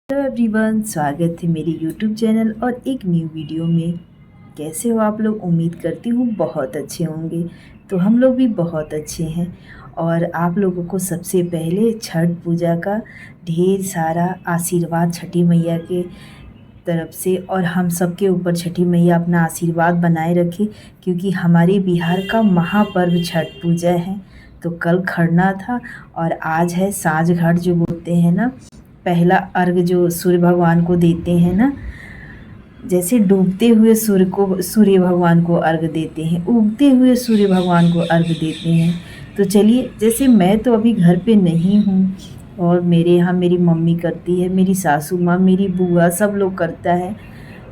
Hello everyone, स्वागत है मेरे यूट्यूब चैनल और एक न्यू वीडियो में। कैसे हो आप लोग? उम्मीद करती हूँ बहुत अच्छे होंगे। तो हम लोग भी बहुत अच्छे हैं। और आप लोगों को सबसे पहले छठ पूजा का ढेर सारा आशीर्वाद छठी मैया के तरफ से, और हम सबके ऊपर छठी मैया अपना आशीर्वाद बनाए रखे, क्योंकि हमारे बिहार का महापर्व छठ पूजा है। तो कल खरना था और आज है साँझ घाट जो बोलते हैं ना, पहला अर्घ जो सूर्य भगवान को देते हैं ना। जैसे डूबते हुए सूर्य भगवान को अर्घ देते हैं, उगते हुए सूर्य भगवान को अर्घ देते हैं। तो चलिए, जैसे मैं तो अभी घर पे नहीं हूँ और मेरे यहाँ मेरी मम्मी करती है, मेरी सासू माँ, मेरी बुआ, सब लोग करता है।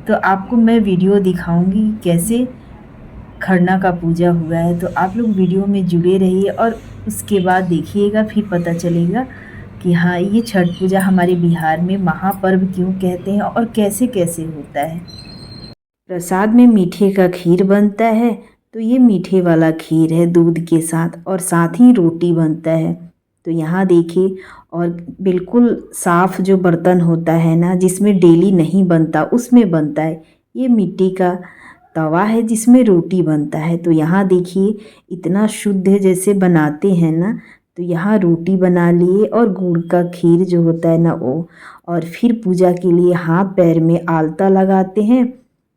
तो आपको मैं वीडियो दिखाऊंगी कैसे खरना का पूजा हुआ है। तो आप लोग वीडियो में जुड़े रहिए और उसके बाद देखिएगा, फिर पता चलेगा कि हाँ, ये छठ पूजा हमारे बिहार में महापर्व क्यों कहते हैं और कैसे कैसे होता है। प्रसाद में मीठे का खीर बनता है। तो ये मीठे वाला खीर है दूध के साथ, और साथ ही रोटी बनता है। तो यहाँ देखिए, और बिल्कुल साफ़ जो बर्तन होता है ना, जिसमें डेली नहीं बनता उसमें बनता है। ये मिट्टी का तवा है जिसमें रोटी बनता है। तो यहाँ देखिए, इतना शुद्ध जैसे बनाते हैं ना। तो यहाँ रोटी बना लिए और गुड़ का खीर जो होता है ना वो, और फिर पूजा के लिए हाथ पैर में आलता लगाते हैं।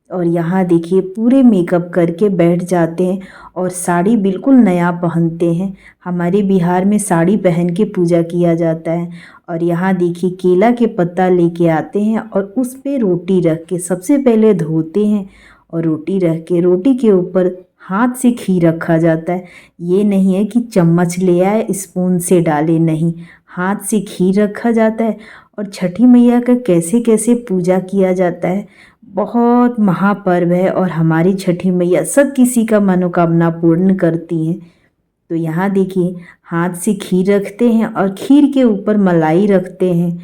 और यहाँ देखिए, पूरे मेकअप करके बैठ जाते हैं और साड़ी बिल्कुल नया पहनते हैं। हमारे बिहार में साड़ी पहन के पूजा किया जाता है। और यहाँ देखिए, केला के पत्ता लेके आते हैं और उस पे रोटी रख के सबसे पहले धोते हैं, और रोटी रख के रोटी के ऊपर हाथ से खीर रखा जाता है। ये नहीं है कि चम्मच ले आए स्पून से डाले, नहीं, हाथ से खीर रखा जाता है। और छठी मैया का कैसे कैसे पूजा किया जाता है, बहुत महापर्व है। और हमारी छठी मैया सब किसी का मनोकामना पूर्ण करती हैं। तो यहाँ देखिए, हाथ से खीर रखते हैं और खीर के ऊपर मलाई रखते हैं।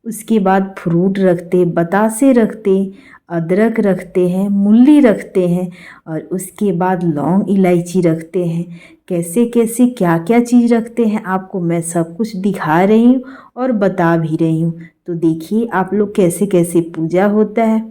उसके बाद फ्रूट रखते, बतासे रखते, अदरक रखते हैं, मूली रखते हैं, और उसके बाद लौंग इलायची रखते हैं। कैसे कैसे क्या क्या चीज़ रखते हैं आपको मैं सब कुछ दिखा रही हूँ और बता भी रही हूँ। तो देखिए आप लोग कैसे कैसे पूजा होता है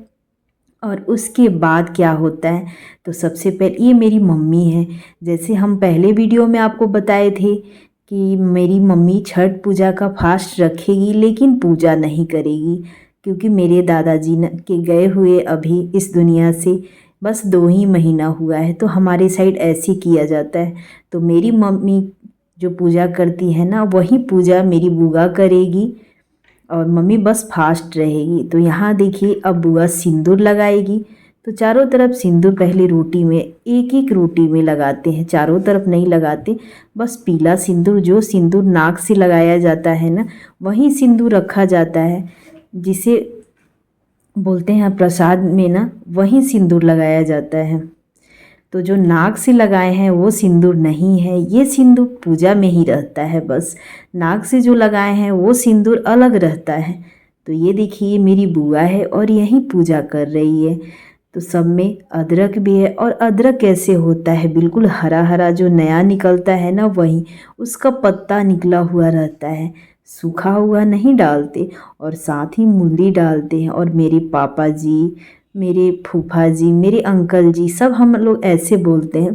और उसके बाद क्या होता है। तो सबसे पहले ये मेरी मम्मी है। जैसे हम पहले वीडियो में आपको बताए थे कि मेरी मम्मी छठ पूजा का फास्ट रखेगी लेकिन पूजा नहीं करेगी, क्योंकि मेरे दादाजी के गए हुए अभी इस दुनिया से बस 2 ही महीना हुआ है। तो हमारे साइड ऐसे किया जाता है। तो मेरी मम्मी जो पूजा करती है ना, वही पूजा मेरी बुआ करेगी और मम्मी बस फास्ट रहेगी। तो यहाँ देखिए, अब बुआ सिंदूर लगाएगी। तो चारों तरफ सिंदूर पहले रोटी में, एक एक रोटी में लगाते हैं, चारों तरफ नहीं लगाते। बस पीला सिंदूर, जो सिंदूर नाक से लगाया जाता है ना, वही सिंदूर रखा जाता है, जिसे बोलते हैं प्रसाद में ना, वही सिंदूर लगाया जाता है। तो जो नाक से लगाए हैं वो सिंदूर नहीं है, ये सिंदूर पूजा में ही रहता है। बस नाक से जो लगाए हैं वो सिंदूर अलग रहता है। तो ये देखिए, मेरी बुआ है और यही पूजा कर रही है। तो सब में अदरक भी है, और अदरक कैसे होता है, बिल्कुल हरा हरा जो नया निकलता है ना, वही उसका पत्ता निकला हुआ रहता है, सूखा हुआ नहीं डालते। और साथ ही मूली डालते हैं। और मेरे पापा जी, मेरे फूफा जी, मेरे अंकल जी, सब हम लोग ऐसे बोलते हैं।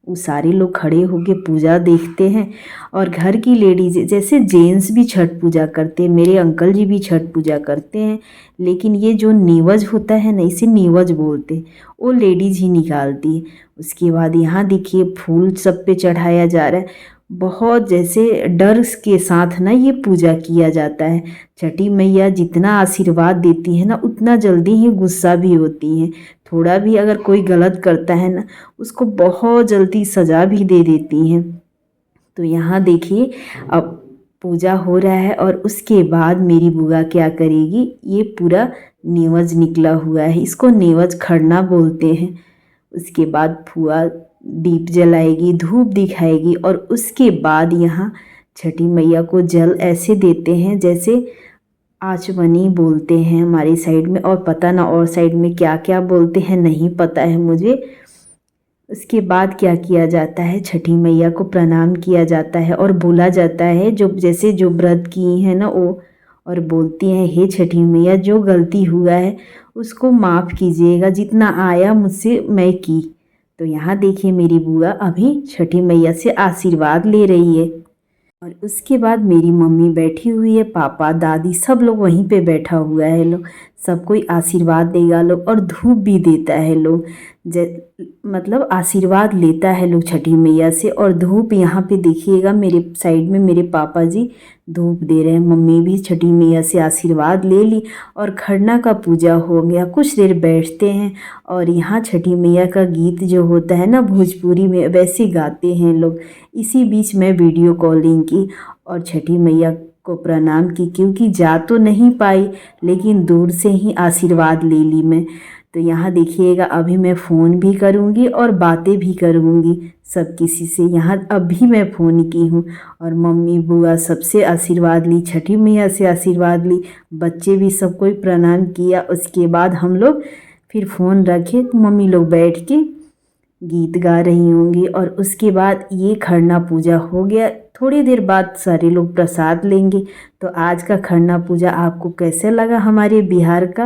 वो सारे लोग खड़े होके पूजा देखते हैं। और घर की लेडीज, जैसे जेंट्स भी छठ पूजा करते हैं, मेरे अंकल जी भी छठ पूजा करते हैं, लेकिन ये जो नीवज होता है ना, इसे नीवज बोलते हैं, वो लेडीज ही निकालती है। उसके बाद यहाँ देखिए, फूल सब पे चढ़ाया जा रहा है। बहुत जैसे डर के साथ ना ये पूजा किया जाता है। छठी मैया जितना आशीर्वाद देती है ना, उतना जल्दी ही गुस्सा भी होती हैं। थोड़ा भी अगर कोई गलत करता है ना, उसको बहुत जल्दी सज़ा भी दे देती हैं। तो यहाँ देखिए, अब पूजा हो रहा है और उसके बाद मेरी बुआ क्या करेगी, ये पूरा नेवज निकला हुआ है, इसको नेवज खड़ना बोलते हैं। उसके बाद फुआ दीप जलाएगी, धूप दिखाएगी, और उसके बाद यहाँ छठी मैया को जल ऐसे देते हैं जैसे आचमनी बोलते हैं हमारी साइड में, और पता ना और साइड में क्या क्या बोलते हैं, नहीं पता है मुझे। उसके बाद क्या किया जाता है, छठी मैया को प्रणाम किया जाता है और बोला जाता है, जो जैसे जो व्रत की है ना वो, और बोलती हैं, हे छठी मैया जो गलती हुआ है उसको माफ़ कीजिएगा, जितना आया मुझसे मैं की। तो यहाँ देखिए मेरी बुआ अभी छठी मैया से आशीर्वाद ले रही है। और उसके बाद मेरी मम्मी बैठी हुई है, पापा दादी सब लोग वहीं पे बैठा हुआ है लोग, सब कोई आशीर्वाद देगा लोग और धूप भी देता है लोग। मतलब आशीर्वाद लेता है लोग छठी मैया से। और धूप यहाँ पे देखिएगा मेरे साइड में मेरे पापा जी धूप दे रहे हैं। मम्मी भी छठी मैया से आशीर्वाद ले ली और खरना का पूजा हो गया। कुछ देर बैठते हैं और यहाँ छठी मैया का गीत जो होता है ना भोजपुरी में, वैसे गाते हैं लोग। इसी बीच मैं वीडियो कॉलिंग की और छठी मैया को प्रणाम की, क्योंकि जा तो नहीं पाई लेकिन दूर से ही आशीर्वाद ले ली मैं। तो यहाँ देखिएगा अभी मैं फ़ोन भी करूँगी और बातें भी करूँगी सब किसी से। यहाँ अभी मैं फ़ोन की हूँ और मम्मी बुआ सबसे आशीर्वाद ली, छठी मैया से आशीर्वाद ली, बच्चे भी सब कोई प्रणाम किया। उसके बाद हम लोग फिर फ़ोन रखे तो मम्मी लोग बैठ के गीत गा रही होंगी। और उसके बाद ये खरना पूजा हो गया। थोड़ी देर बाद सारे लोग प्रसाद लेंगे। तो आज का खरना पूजा आपको कैसे लगा हमारे बिहार का?